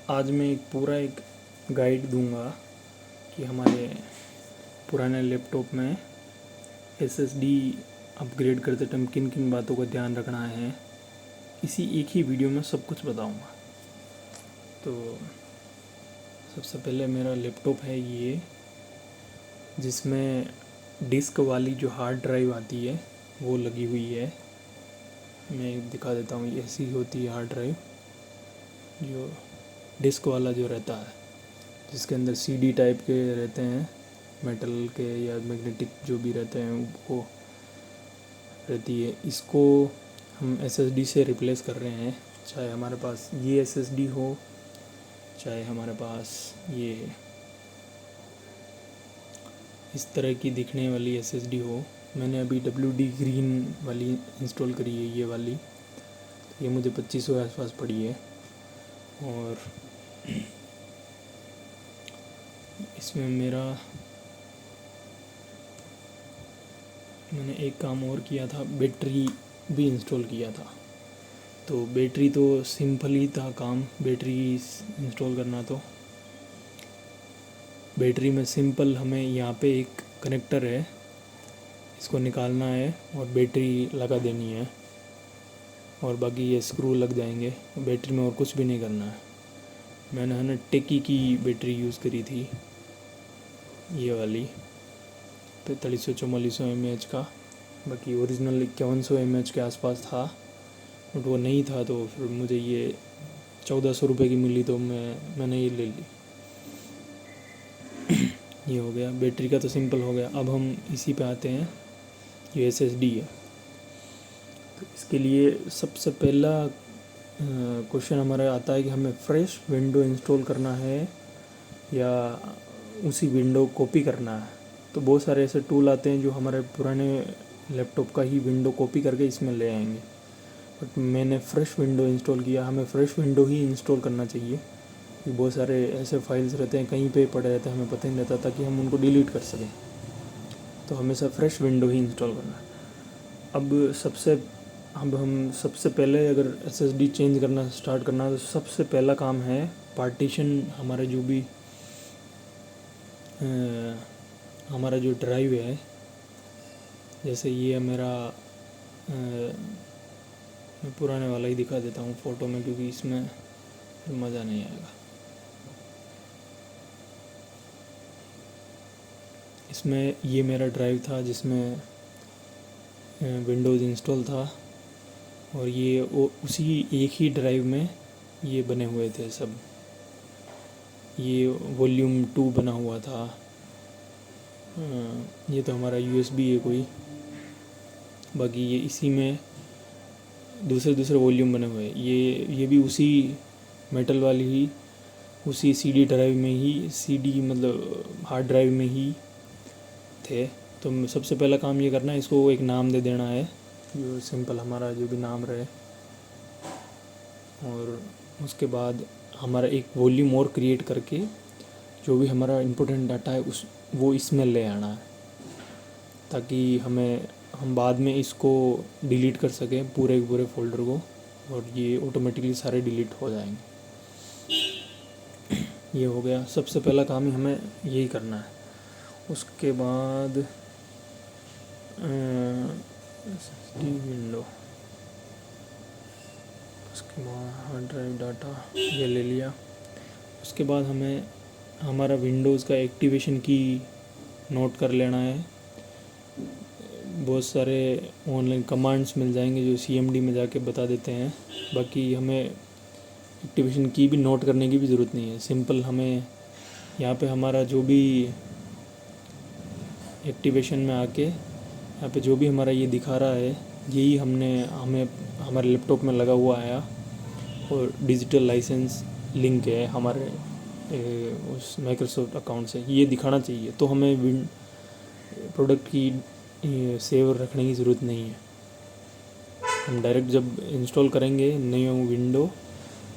आज मैं एक गाइड दूंगा कि हमारे पुराने लैपटॉप में एसएसडी अपग्रेड करते टाइम किन किन बातों का ध्यान रखना है। इसी एक ही वीडियो में सब कुछ बताऊंगा। तो सबसे पहले मेरा लैपटॉप है ये, जिसमें डिस्क वाली जो हार्ड ड्राइव आती है वो लगी हुई है। मैं दिखा देता हूँ, ऐसी होती है हार्ड ड्राइव, जो डिस्क वाला जो रहता है, जिसके अंदर सीडी टाइप के रहते हैं, मेटल के या मैग्नेटिक जो भी रहते हैं वो रहती है। इसको हम एसएसडी से रिप्लेस कर रहे हैं। चाहे हमारे पास ये एसएसडी हो, चाहे हमारे पास ये इस तरह की दिखने वाली एसएसडी हो। मैंने अभी WD ग्रीन वाली इंस्टॉल करी है, ये वाली। ये मुझे 2500 के आसपास पड़ी है। और इसमें मैंने एक काम और किया था, बैटरी भी इंस्टॉल किया था। तो बैटरी तो सिंपल ही था काम, बैटरी इंस्टॉल करना। तो बैटरी में सिंपल हमें यहाँ पे एक कनेक्टर है, इसको निकालना है और बैटरी लगा देनी है, और बाकी ये स्क्रू लग जाएंगे। बैटरी में और कुछ भी नहीं करना है। मैंने है ना टेकी की बैटरी यूज़ करी थी, ये वाली 4500-4400 mAh का। बाकी ओरिजिनल 5100 mAh के आसपास था, बट वो नहीं था। तो फिर मुझे ये 1400 रुपये की मिली, तो मैंने ये ले ली। ये हो गया, बैटरी का तो सिंपल हो गया। अब हम इसी पे आते हैं, ये SSD है। तो इसके लिए सबसे पहला क्वेश्चन हमारा आता है कि हमें फ्रेश विंडो इंस्टॉल करना है या उसी विंडो कॉपी करना है। तो बहुत सारे ऐसे टूल आते हैं जो हमारे पुराने लैपटॉप का ही विंडो कॉपी करके इसमें ले आएंगे, बट मैंने फ़्रेश विंडो इंस्टॉल किया। हमें फ़्रेश विंडो ही इंस्टॉल करना चाहिए, कि बहुत सारे ऐसे फाइल्स रहते हैं कहीं पे पड़े रहते हैं, हमें पता ही नहीं रहता, ताकि हम उनको डिलीट कर सकें। तो हमेशा फ़्रेश विंडो ही इंस्टॉल करना है। अब हम सबसे पहले अगर SSD चेंज करना स्टार्ट करना, तो सबसे पहला काम है पार्टीशन। हमारा जो ड्राइव है, जैसे ये मेरा मैं पुराने वाला ही दिखा देता हूँ फ़ोटो में, क्योंकि इसमें मज़ा नहीं आएगा। इसमें ये मेरा ड्राइव था जिसमें विंडोज़ इंस्टॉल था, और ये उसी एक ही ड्राइव में ये बने हुए थे सब। ये वॉल्यूम 2 बना हुआ था। ये तो हमारा USB है कोई। बाकी ये इसी में दूसरे वॉल्यूम बने हुए। ये भी उसी मेटल वाली ही, उसी CD ड्राइव में ही, CD मतलब हार्ड ड्राइव में ही थे। तो सबसे पहला काम ये करना है, इसको एक नाम दे देना है, जो सिंपल हमारा जो भी नाम रहे। और उसके बाद हमारा एक वॉल्यूम और क्रिएट करके जो भी हमारा इम्पोर्टेंट डाटा है वो इसमें ले आना है, ताकि हम बाद में इसको डिलीट कर सकें पूरे के पूरे फ़ोल्डर को, और ये ऑटोमेटिकली सारे डिलीट हो जाएंगे। ये हो गया, सबसे पहला काम ही हमें यही करना है। उसके बाद विंडो, उसके बाद हार्ड ड्राइव डाटा ये ले लिया। उसके बाद हमें हमारा विंडोज़ का एक्टिवेशन की नोट कर लेना है। बहुत सारे ऑनलाइन कमांड्स मिल जाएंगे जो CMD में जाके बता देते हैं। बाकी हमें एक्टिवेशन की भी नोट करने की भी ज़रूरत नहीं है। सिंपल हमें यहाँ पे हमारा जो भी एक्टिवेशन में आके यहाँ पे जो भी हमारा ये दिखा रहा है, यही हमें हमारे लैपटॉप में लगा हुआ आया, और डिजिटल लाइसेंस लिंक है हमारे उस माइक्रोसॉफ्ट अकाउंट से, ये दिखाना चाहिए। तो हमें प्रोडक्ट की सेव रखने की ज़रूरत नहीं है। हम डायरेक्ट जब इंस्टॉल करेंगे नई विंडो,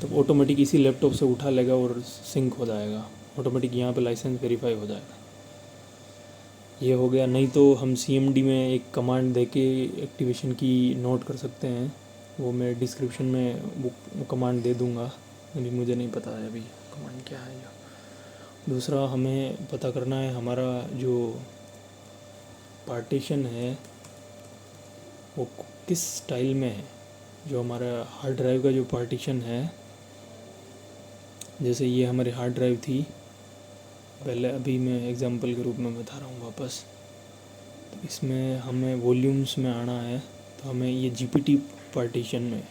तो ऑटोमेटिक इसी लैपटॉप से उठा लेगा और सिंक हो जाएगा, ऑटोमेटिक यहाँ पे लाइसेंस वेरीफाई हो जाएगा। ये हो गया। नहीं तो हम CMD में एक कमांड देके एक्टिवेशन की नोट कर सकते हैं, वो मैं डिस्क्रिप्शन में वो कमांड दे दूँगा, अभी मुझे नहीं पता है अभी कमांड क्या है ये। दूसरा हमें पता करना है हमारा जो पार्टीशन है वो किस स्टाइल में है। जो हमारा हार्ड ड्राइव का जो पार्टीशन है, जैसे ये हमारी हार्ड ड्राइव थी पहले, अभी मैं एग्जांपल के रूप में बता रहा हूँ वापस। तो इसमें हमें वॉल्यूम्स में आना है, तो हमें ये जीपीटी पार्टीशन में,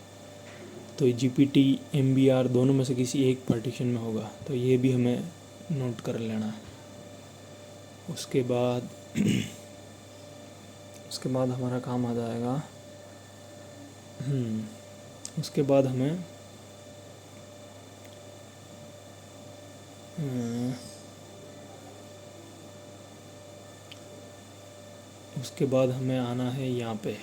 तो जीपीटी एमबीआर दोनों में से किसी एक पार्टीशन में होगा, तो ये भी हमें नोट कर लेना है। उसके बाद उसके बाद हमारा काम आ जाएगा। उसके बाद हमें उसके बाद हमें आना है यहाँ पे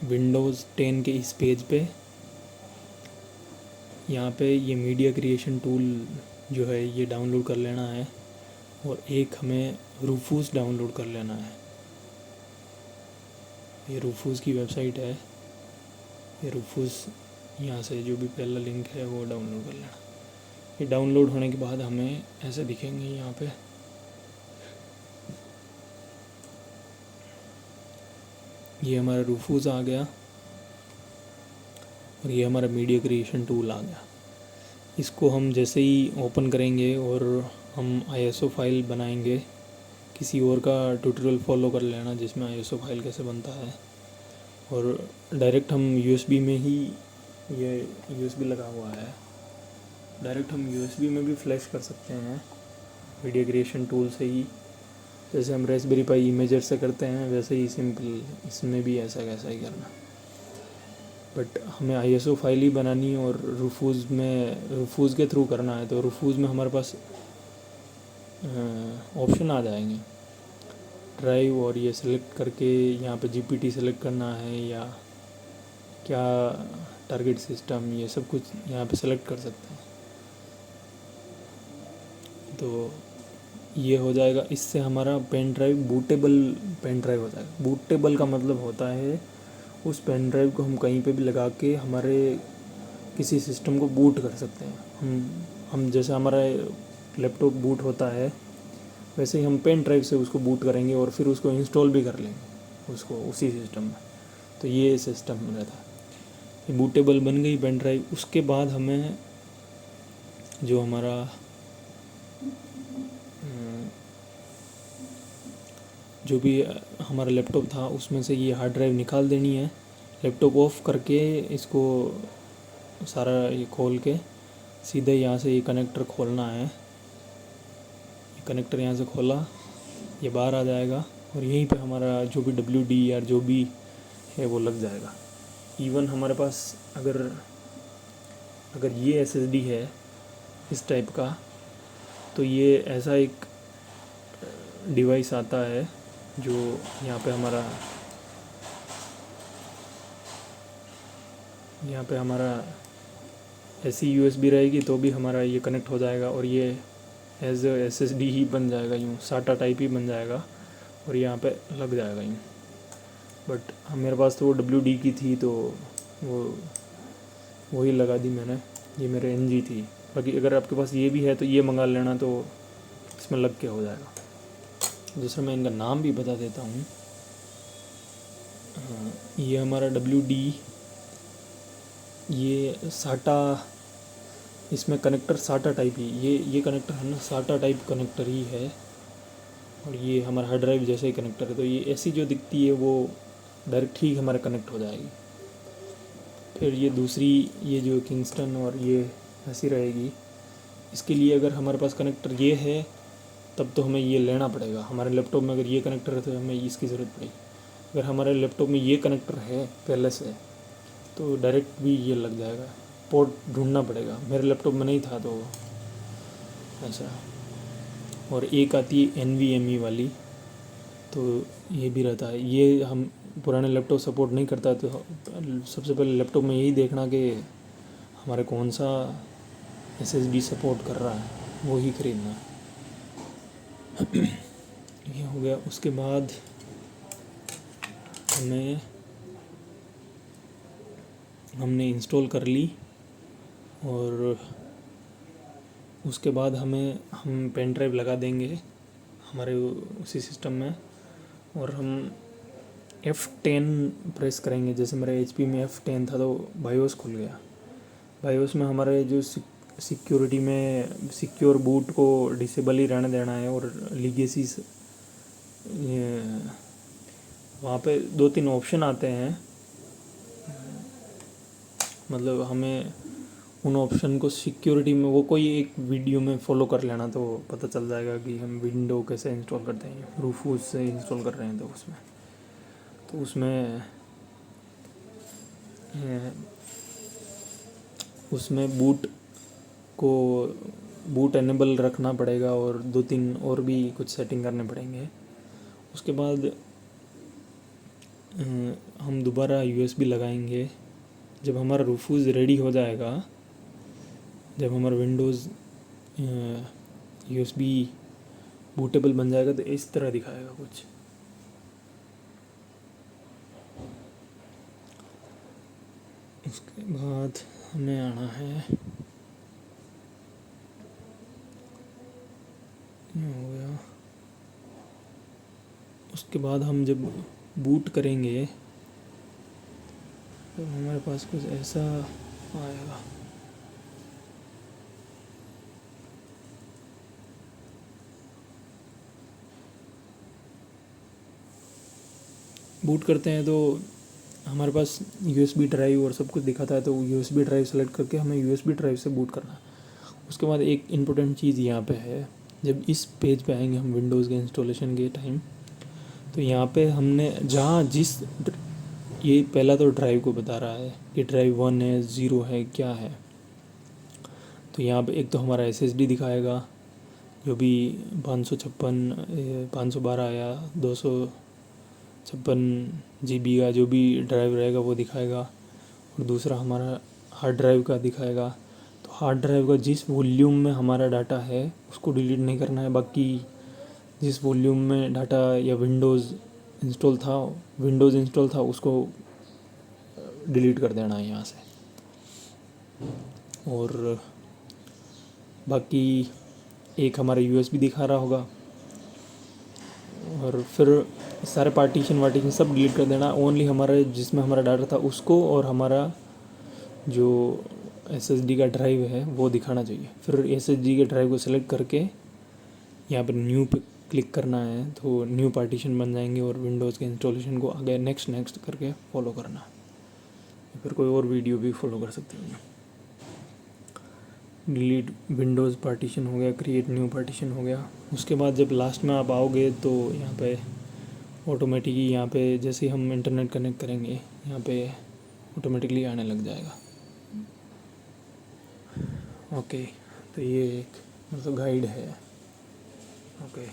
विंडोज़ 10 के इस पेज पे। यहाँ पे ये मीडिया क्रिएशन टूल जो है ये डाउनलोड कर लेना है, और एक हमें रूफूस डाउनलोड कर लेना है। ये रूफूस की वेबसाइट है, ये रूफूस यहाँ से जो भी पहला लिंक है वो डाउनलोड कर लेना। ये डाउनलोड होने के बाद हमें ऐसे दिखेंगे यहाँ पे। ये हमारा रूफूस आ गया और ये हमारा मीडिया क्रिएशन टूल आ गया। इसको हम जैसे ही ओपन करेंगे और हम आईएसओ फाइल बनाएंगे, किसी और का ट्यूटोरियल फॉलो कर लेना जिसमें आईएसओ फाइल कैसे बनता है, और डायरेक्ट हम यूएसबी में ही, ये यूएसबी लगा हुआ है, डायरेक्ट हम यूएसबी में भी फ्लैश कर सकते हैं मीडिया क्रिएशन टूल से ही। जैसे हम रेस्पबेरी पाई इमेजर से करते हैं वैसे ही सिंपल इसमें भी ऐसा कैसा ही करना। बट हमें आईएसओ फाइल ही बनानी और रूफूस के थ्रू करना है, तो रूफूस में हमारे पास ऑप्शन आ जाएंगे ड्राइव, और ये सिलेक्ट करके यहाँ पे जीपीटी सेलेक्ट करना है या क्या टारगेट सिस्टम, ये सब कुछ यहाँ पे सेलेक्ट कर सकते हैं। तो ये हो जाएगा, इससे हमारा pen drive bootable pen drive हो जाएगा। बूटेबल का मतलब होता है उस पेन ड्राइव को हम कहीं पे भी लगा के हमारे किसी सिस्टम को बूट कर सकते हैं। हम जैसे हमारा लैपटॉप बूट होता है वैसे ही हम पेन ड्राइव से उसको बूट करेंगे और फिर उसको इंस्टॉल भी कर लेंगे उसको उसी सिस्टम में। तो ये सिस्टम रहता है, ये बूटेबल बन गई पेन ड्राइव। उसके बाद हमें जो हमारा जो भी हमारा लैपटॉप था उसमें से ये हार्ड ड्राइव निकाल देनी है। लैपटॉप ऑफ करके इसको सारा ये खोल के सीधे यहाँ से ये कनेक्टर खोलना है। ये कनेक्टर यहाँ से खोला, ये बाहर आ जाएगा और यहीं पे हमारा जो भी WD या जो भी है वो लग जाएगा। इवन हमारे पास अगर ये SSD है इस टाइप का, तो ये ऐसा एक डिवाइस आता है जो यहाँ पे हमारा ऐसी USB रहेगी तो भी हमारा ये कनेक्ट हो जाएगा और ये एज SSD ही बन जाएगा, यूँ साटा टाइप ही बन जाएगा और यहाँ पे लग जाएगा यूँ। बट मेरे पास तो वो WD की थी तो वही लगा दी मैंने, ये मेरे NG थी। बाकी अगर आपके पास ये भी है तो ये मंगा लेना, तो इसमें लग के हो जाएगा। दूसरा मैं इनका नाम भी बता देता हूँ। ये हमारा WD, ये साटा, इसमें कनेक्टर साटा टाइप ही, ये कनेक्टर है ना साटा टाइप कनेक्टर ही है, और ये हमारा हार्ड ड्राइव जैसे ही कनेक्टर है। तो ये ऐसी जो दिखती है वो डायरेक्ट ही हमारा कनेक्ट हो जाएगी। फिर ये दूसरी, ये जो किंगस्टन और ये ऐसी रहेगी। इसके लिए अगर हमारे पास कनेक्टर ये है तब तो हमें ये लेना पड़ेगा। हमारे लैपटॉप में अगर ये कनेक्टर है तो हमें इसकी ज़रूरत पड़ेगी। अगर हमारे लैपटॉप में ये कनेक्टर है पहले से तो डायरेक्ट भी ये लग जाएगा, पोर्ट ढूंढना पड़ेगा। मेरे लैपटॉप में नहीं था तो ऐसा। और एक आती है NVMe वाली, तो ये भी रहता है। ये हम पुराने लैपटॉप सपोर्ट नहीं करता, तो सबसे पहले लैपटॉप में यही देखना कि हमारे कौन सा SSD सपोर्ट कर रहा है, वो ही ख़रीदना है। ये हो गया। उसके बाद हमें हमने इंस्टॉल कर ली और उसके बाद हम पेन ड्राइव लगा देंगे हमारे उसी सिस्टम में और हम F10 प्रेस करेंगे। जैसे मेरा HP में F10 था तो बायोस खुल गया। बायोस में हमारे जो सिक्योरिटी में सिक्योर बूट को डिसेबल ही रहने देना है और लीगेसी वहाँ पे 2-3 ऑप्शन आते हैं, मतलब हमें उन ऑप्शन को सिक्योरिटी में वो कोई एक वीडियो में फॉलो कर लेना तो पता चल जाएगा कि हम विंडो कैसे इंस्टॉल करते हैं। रूफूस से इंस्टॉल कर रहे हैं तो उसमें बूट एनेबल रखना पड़ेगा और 2-3 और भी कुछ सेटिंग करने पड़ेंगे। उसके बाद हम दोबारा USB लगाएंगे। जब हमारा रूफूस रेडी हो जाएगा, जब हमारा विंडोज़ USB बूटेबल बन जाएगा तो इस तरह दिखाएगा कुछ। उसके बाद हमें आना है, हो गया। उसके बाद हम जब बूट करेंगे तो हमारे पास कुछ ऐसा आएगा। बूट करते हैं तो हमारे पास USB ड्राइव और सब कुछ दिखाता है, तो USB ड्राइव सेलेक्ट करके हमें USB ड्राइव से बूट करना है। उसके बाद एक इम्पोर्टेंट चीज़ यहाँ पे है, जब इस पेज पे आएंगे हम विंडोज़ के इंस्टॉलेशन के टाइम, तो यहाँ पे हमने ये पहला तो ड्राइव को बता रहा है कि ड्राइव 1 है 0 है क्या है। तो यहाँ पे एक तो हमारा SSD दिखाएगा जो भी 512 या 256 GB का जो भी ड्राइव रहेगा वो दिखाएगा। और दूसरा हमारा हार्ड ड्राइव का दिखाएगा। तो हार्ड ड्राइव का जिस वॉल्यूम में हमारा डाटा है उसको डिलीट नहीं करना है, बाकी जिस वॉल्यूम में डाटा या विंडोज़ इंस्टॉल था उसको डिलीट कर देना है यहाँ से। और बाकी एक हमारा USB दिखा रहा होगा और फिर सारे पार्टीशन सब डिलीट कर देना। ओनली हमारा जिसमें हमारा डाटा था उसको और हमारा जो SSD का ड्राइव है वो दिखाना चाहिए। फिर SSD के ड्राइव को सिलेक्ट करके यहाँ पर न्यू पे क्लिक करना है तो न्यू पार्टीशन बन जाएंगे और विंडोज़ के इंस्टॉलेशन को आगे नेक्स्ट करके फॉलो करना। फिर कोई और वीडियो भी फॉलो कर सकते हैं। डिलीट विंडोज़ पार्टीशन हो गया, क्रिएट न्यू पार्टीशन हो गया। उसके बाद जब लास्ट में आप आओगे तो यहाँ पे ऑटोमेटिकली यहाँ पे जैसे ही हम इंटरनेट कनेक्ट करेंगे यहाँ पे ऑटोमेटिकली आने लग जाएगा। ओके, तो ये एक मतलब गाइड है। ओके।